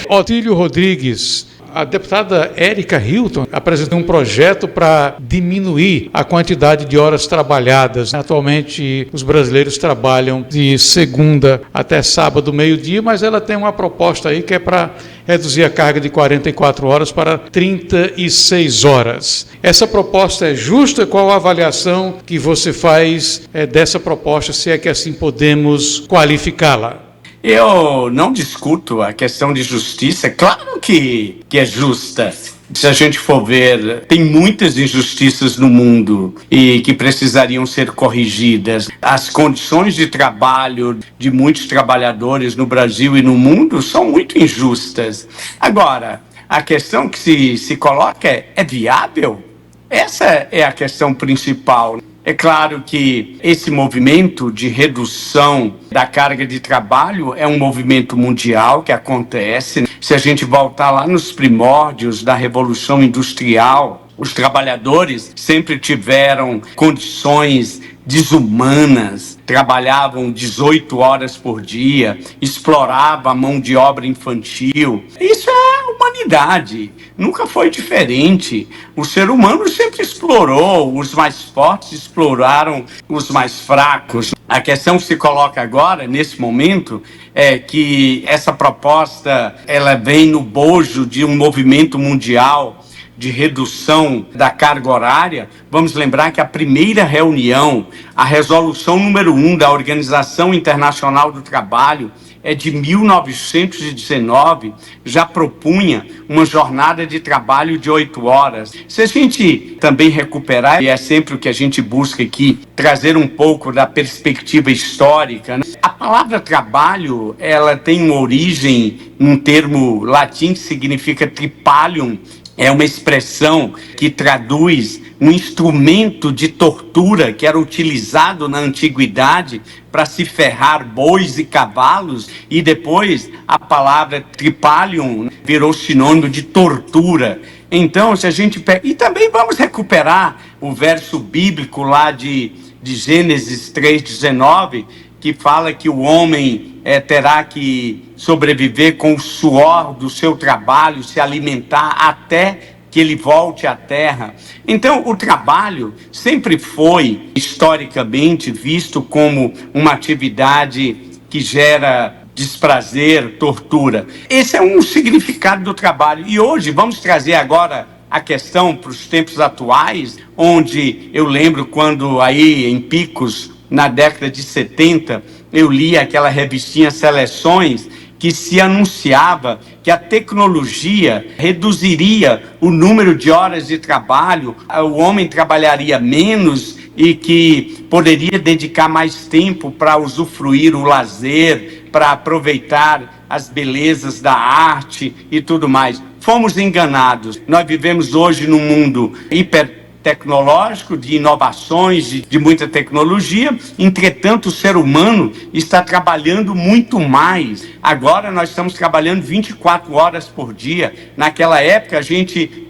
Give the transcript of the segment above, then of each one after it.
Otílio Rodrigues, a deputada Érica Hilton apresentou um projeto para diminuir a quantidade de horas trabalhadas. Atualmente, os brasileiros trabalham de segunda até sábado, meio-dia, mas ela tem uma proposta aí que é para reduzir a carga de 44 horas para 36 horas. Essa proposta é justa? Qual a avaliação que você faz dessa proposta, se é que assim podemos qualificá-la? Eu não discuto a questão de justiça, claro que é justa. Se a gente for ver, tem muitas injustiças no mundo e que precisariam ser corrigidas. As condições de trabalho de muitos trabalhadores no Brasil e no mundo são muito injustas. Agora, a questão que se coloca é viável? Essa é a questão principal. É claro que esse movimento de redução da carga de trabalho é um movimento mundial que acontece. Se a gente voltar lá nos primórdios da Revolução Industrial, os trabalhadores sempre tiveram condições desumanas, trabalhavam 18 horas por dia, exploravam a mão de obra infantil. Isso é a humanidade, nunca foi diferente. O ser humano sempre explorou, os mais fortes exploraram os mais fracos. A questão que se coloca agora, nesse momento, é que essa proposta ela vem no bojo de um movimento mundial de redução da carga horária. Vamos lembrar que a primeira reunião, a resolução número 1 da Organização Internacional do Trabalho, é de 1919, já propunha uma jornada de trabalho de 8 horas. Se a gente também recuperar, e é sempre o que a gente busca aqui, trazer um pouco da perspectiva histórica, né? A palavra trabalho, ela tem uma origem num termo latim que significa tripalium. É uma expressão que traduz um instrumento de tortura que era utilizado na antiguidade para se ferrar bois e cavalos, e depois a palavra tripalium virou sinônimo de tortura. Então, se a gente pega... E também vamos recuperar o verso bíblico lá de Gênesis 3,19, que fala que o homem terá que sobreviver com o suor do seu trabalho, se alimentar até que ele volte à terra. Então, o trabalho sempre foi, historicamente, visto como uma atividade que gera desprazer, tortura. Esse é um significado do trabalho. E hoje, vamos trazer agora a questão para os tempos atuais, onde eu lembro quando aí em Picos, na década de 70, eu li aquela revistinha Seleções, que se anunciava que a tecnologia reduziria o número de horas de trabalho, o homem trabalharia menos e que poderia dedicar mais tempo para usufruir o lazer, para aproveitar as belezas da arte e tudo mais. Fomos enganados. Nós vivemos hoje num mundo hipertecnológico, de inovações, de muita tecnologia. Entretanto, o ser humano está trabalhando muito mais. Agora nós estamos trabalhando 24 horas por dia. Naquela época a gente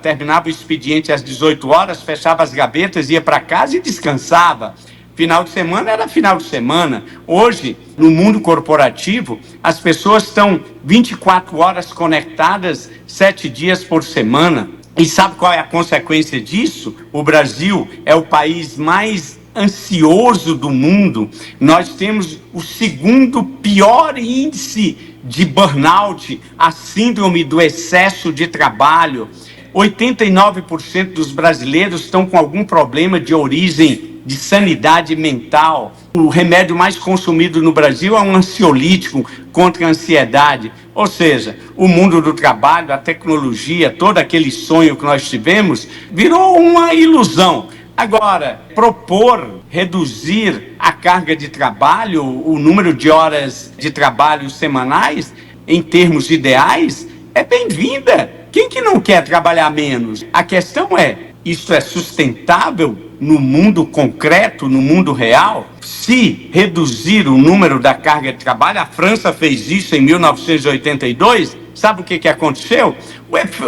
terminava o expediente às 18 horas, fechava as gavetas, ia para casa e descansava. Final de semana era final de semana. Hoje, no mundo corporativo, as pessoas estão 24 horas conectadas, 7 dias por semana. E sabe qual é a consequência disso? O Brasil é o país mais ansioso do mundo. Nós temos o segundo pior índice de burnout, a síndrome do excesso de trabalho. 89% dos brasileiros estão com algum problema de origem de sanidade mental. O remédio mais consumido no Brasil é um ansiolítico contra a ansiedade. Ou seja, o mundo do trabalho, a tecnologia, todo aquele sonho que nós tivemos, virou uma ilusão. Agora, propor reduzir a carga de trabalho, o número de horas de trabalho semanais, em termos ideais, é bem-vinda. Quem que não quer trabalhar menos? A questão é, isso é sustentável no mundo concreto, no mundo real? Se reduzir o número da carga de trabalho, a França fez isso em 1982, sabe o que aconteceu?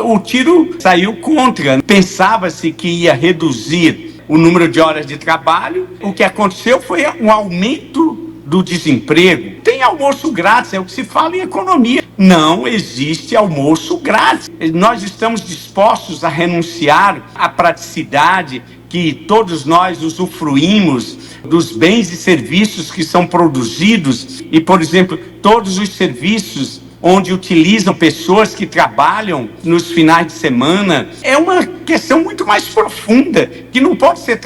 O tiro saiu contra. Pensava-se que ia reduzir o número de horas de trabalho, o que aconteceu foi um aumento do desemprego. Tem almoço grátis, é o que se fala em economia. não existe almoço grátis. Nós estamos dispostos a renunciar à praticidade que todos nós usufruímos dos bens e serviços que são produzidos e, por exemplo, todos os serviços onde utilizam pessoas que trabalham nos finais de semana. É uma questão muito mais profunda, que não pode ser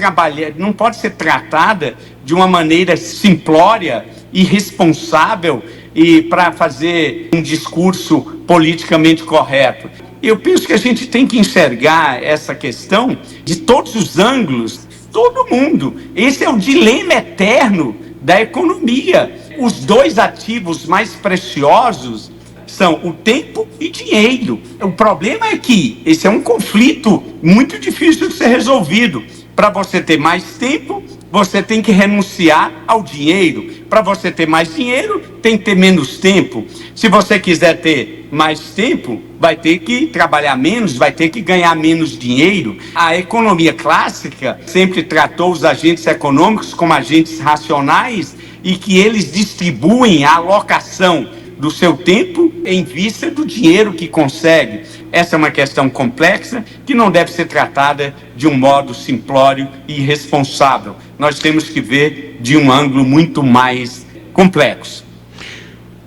tratada de uma maneira simplória, irresponsável e para fazer um discurso politicamente correto. Eu penso que a gente tem que enxergar essa questão de todos os ângulos, todo mundo. Esse é o dilema eterno da economia. Os dois ativos mais preciosos são o tempo e dinheiro. O problema é que esse é um conflito muito difícil de ser resolvido. Para você ter mais tempo, você tem que renunciar ao dinheiro. Para você ter mais dinheiro, tem que ter menos tempo. Se você quiser ter mais tempo, vai ter que trabalhar menos, vai ter que ganhar menos dinheiro. A economia clássica sempre tratou os agentes econômicos como agentes racionais e que eles distribuem a alocação do seu tempo em vista do dinheiro que consegue. Essa é uma questão complexa que não deve ser tratada de um modo simplório e irresponsável. Nós temos que ver de um ângulo muito mais complexo.